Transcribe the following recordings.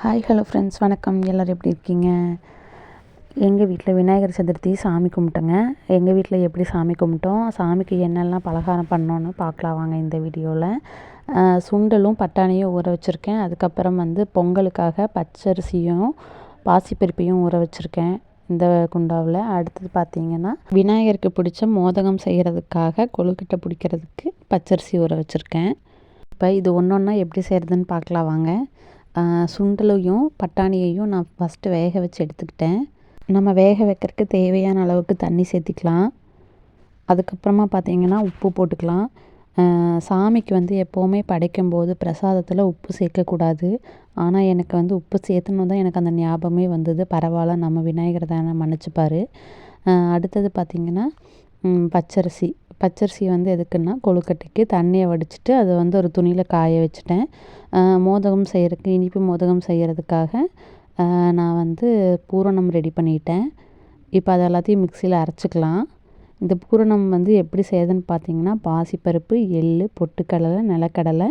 Hi hello friends, வணக்கம். எல்லோரும் எப்படி இருக்கீங்க? எங்கள் வீட்டில் விநாயகர் சதுர்த்தி சாமி கும்பிட்டோங்க. எங்கள் வீட்டில் எப்படி சாமி கும்பிட்டோம், சாமிக்கு என்னெல்லாம் பலகாரம் பண்ணோன்னு பார்க்கலாம் வாங்க இந்த வீடியோவில். சுண்டலும் பட்டாணியும் ஊற வச்சுருக்கேன். அதுக்கப்புறம் பொங்கலுக்காக பச்சரிசியும் பாசிப்பருப்பையும் ஊற வச்சுருக்கேன் இந்த குண்டாவில். அடுத்தது பார்த்திங்கன்னா விநாயகருக்கு பிடிச்ச மோதகம் செய்கிறதுக்காக கொழுக்கட்டை பிடிக்கிறதுக்கு பச்சரிசி ஊற வச்சுருக்கேன். இப்போ இது ஒன்று ஒன்றா எப்படி செய்கிறதுன்னு பார்க்கலாம் வாங்க. சுண்டலையும் பட்டாணியையும் நான் ஃபஸ்ட்டு வேக வச்சு எடுத்துக்கிட்டேன். நம்ம வேக வைக்கிறதுக்கு தேவையான அளவுக்கு தண்ணி சேர்த்திக்கலாம். அதுக்கப்புறமா பார்த்திங்கன்னா உப்பு போட்டுக்கலாம். சாமிக்கு எப்போவுமே படைக்கும்போது பிரசாதத்தில் உப்பு சேர்க்கக்கூடாது. ஆனால் எனக்கு உப்பு சேர்த்துணும் தான் எனக்கு அந்த ஞாபகமே வந்தது. பரவாயில்ல, நம்ம விநாயகர் தானே, மன்னிச்சுப்பார். அடுத்தது பார்த்திங்கன்னா பச்சரிசி எதுக்குன்னா கொழுக்கட்டைக்கு தண்ணியை வடிச்சிட்டு அதை ஒரு துணியில் காய வச்சுட்டேன். மோதகம் செய்கிறதுக்கு, இனிப்பு மோதகம் செய்கிறதுக்காக நான் பூரணம் ரெடி பண்ணிட்டேன். இப்போ அது எல்லாத்தையும் மிக்சியில் அரைச்சிக்கலாம். இந்த பூரணம் எப்படி செய்யுதுன்னு பார்த்தீங்கன்னா, பாசிப்பருப்பு, எள், பொட்டுக்கடலை, நிலக்கடலை,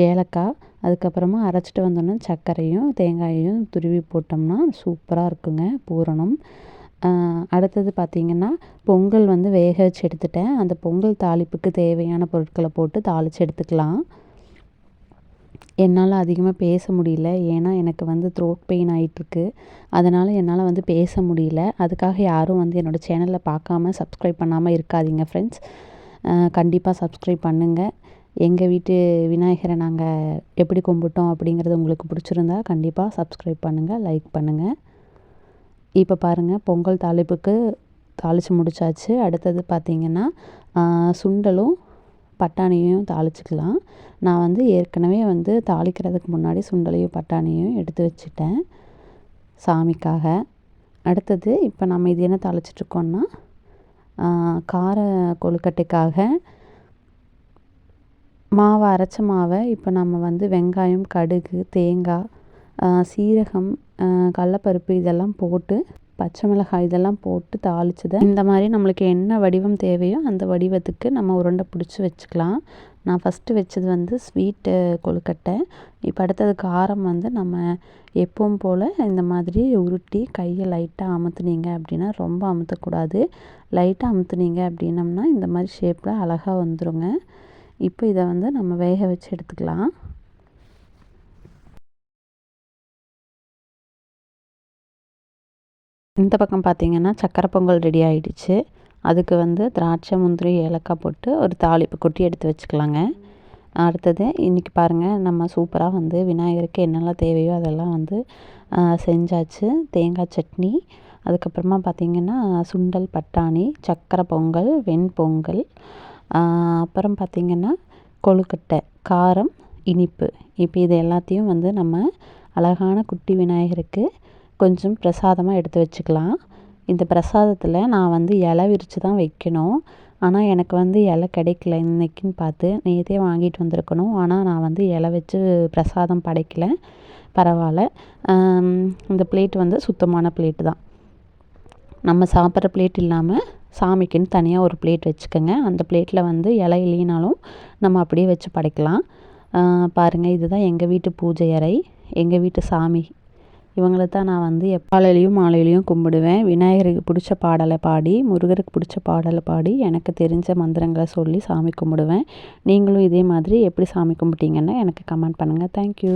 ஏலக்காய், அதுக்கப்புறமா அரைச்சிட்டு வந்தோன்னா சர்க்கரையும் தேங்காயையும் துருவி போட்டோம்னா சூப்பராக இருக்குங்க பூரணம். அடுத்தது பார்த்திங்கன்னா பொங்கல் வேக வச்சு எடுத்துட்டேன். அந்த பொங்கல் தாளிப்புக்கு தேவையான பொருட்களை போட்டு தாளித்து எடுத்துக்கலாம். என்னால் அதிகமாக பேச முடியல, ஏன்னா எனக்கு த்ரோட் பெயின் ஆகிட்டுருக்கு. அதனால் என்னால் பேச முடியல. அதுக்காக யாரும் என்னோடய சேனலில் பார்க்காம சப்ஸ்கிரைப் பண்ணாமல் இருக்காதீங்க ஃப்ரெண்ட்ஸ். கண்டிப்பாக சப்ஸ்கிரைப் பண்ணுங்கள். எங்கள் வீட்டு விநாயகரை நாங்கள் எப்படி கும்பிட்டோம் அப்படிங்கிறது உங்களுக்கு பிடிச்சிருந்தா கண்டிப்பாக சப்ஸ்கிரைப் பண்ணுங்கள், லைக் பண்ணுங்கள். இப்போ பாருங்கள், பொங்கல் தாளிப்புக்கு தாளித்து முடித்தாச்சு. அடுத்தது பார்த்திங்கன்னா சுண்டலும் பட்டாணியும் தாளிச்சிக்கலாம். நான் ஏற்கனவே தாளிக்கிறதுக்கு முன்னாடி சுண்டலையும் பட்டாணியும் எடுத்து வச்சுட்டேன் சாமிக்காக. அடுத்தது இப்போ நம்ம இது என்ன தாளிச்சிட்ருக்கோன்னா கார கொழுக்கட்டைக்காக அரைச்ச மாவை இப்போ நம்ம வெங்காயம், கடுகு, தேங்காய், சீரகம், கடலப்பருப்பு இதெல்லாம் போட்டு, பச்சை மிளகாய் இதெல்லாம் போட்டு தாளிச்சதை இந்த மாதிரி நம்மளுக்கு என்ன வடிவம் தேவையோ அந்த வடிவத்துக்கு நம்ம உருண்டை பிடிச்சி வச்சுக்கலாம். நான் ஃபஸ்ட்டு வச்சது ஸ்வீட்டு கொழுக்கட்டை. இப்போ அடுத்தது காரம் நம்ம எப்பவும் போல் இந்த மாதிரி உருட்டி கையை லைட்டாக அமுத்துனீங்க அப்படின்னா, ரொம்ப அமுத்தக்கூடாது, லைட்டாக அமுத்துனீங்க அப்படின்னம்னா இந்த மாதிரி ஷேப்பில் அழகாக வந்துடுங்க. இப்போ இதை நம்ம வேக வச்சு எடுத்துக்கலாம். இந்த பக்கம் பார்த்திங்கன்னா சக்கரை பொங்கல் ரெடி ஆகிடுச்சு. அதுக்கு திராட்சை, முந்திரி, ஏலக்காய் போட்டு ஒரு தாளிப்பு கொட்டி எடுத்து வச்சுக்கலாங்க. அடுத்தது இன்றைக்கி பாருங்கள், நம்ம சூப்பராக விநாயகருக்கு என்னெல்லாம் தேவையோ அதெல்லாம் செஞ்சாச்சு. தேங்காய் சட்னி, அதுக்கப்புறமா பார்த்திங்கன்னா சுண்டல், பட்டாணி, சக்கரை பொங்கல், வெண்பொங்கல், அப்புறம் பார்த்திங்கன்னா கொழுக்கட்டை, காரம், இனிப்பு. இப்போ இது எல்லாத்தையும் நம்ம அழகான குட்டி விநாயகருக்கு கொஞ்சம் பிரசாதமாக எடுத்து வச்சுக்கலாம். இந்த பிரசாதத்தில் நான் இலை விரித்து தான் வைக்கணும். ஆனால் எனக்கு இலை கிடைக்கல இன்றைக்கின்னு பார்த்து. நேற்றே வாங்கிட்டு வந்திருக்கணும். ஆனால் நான் இலை வச்சு பிரசாதம் படைக்கல. பரவாயில்ல. இந்த பிளேட் சுத்தமான பிளேட்டு தான். நம்ம சாப்பிட்ற பிளேட் இல்லாமல் சாமிக்குன்னு தனியாக ஒரு பிளேட் வச்சுக்கோங்க. அந்த பிளேட்டில் இலை இல்லைனாலும் நம்ம அப்படியே வச்சு படைக்கலாம். பாருங்கள், இதுதான் எங்கள் வீட்டு பூஜை அறை, எங்கள் வீட்டு சாமி. இவங்களை தான் நான் எப்பாலையிலையும் மாலையிலையும் கும்பிடுவேன். விநாயகருக்கு பிடிச்ச பாடலை பாடி, முருகருக்கு பிடிச்ச பாடலை பாடி, எனக்கு தெரிஞ்ச மந்திரங்களை சொல்லி சாமி கும்பிடுவேன். நீங்களும் இதே மாதிரி எப்படி சாமி கும்பிட்டீங்கன்னா எனக்கு கமெண்ட் பண்ணுங்கள். தேங்க்யூ.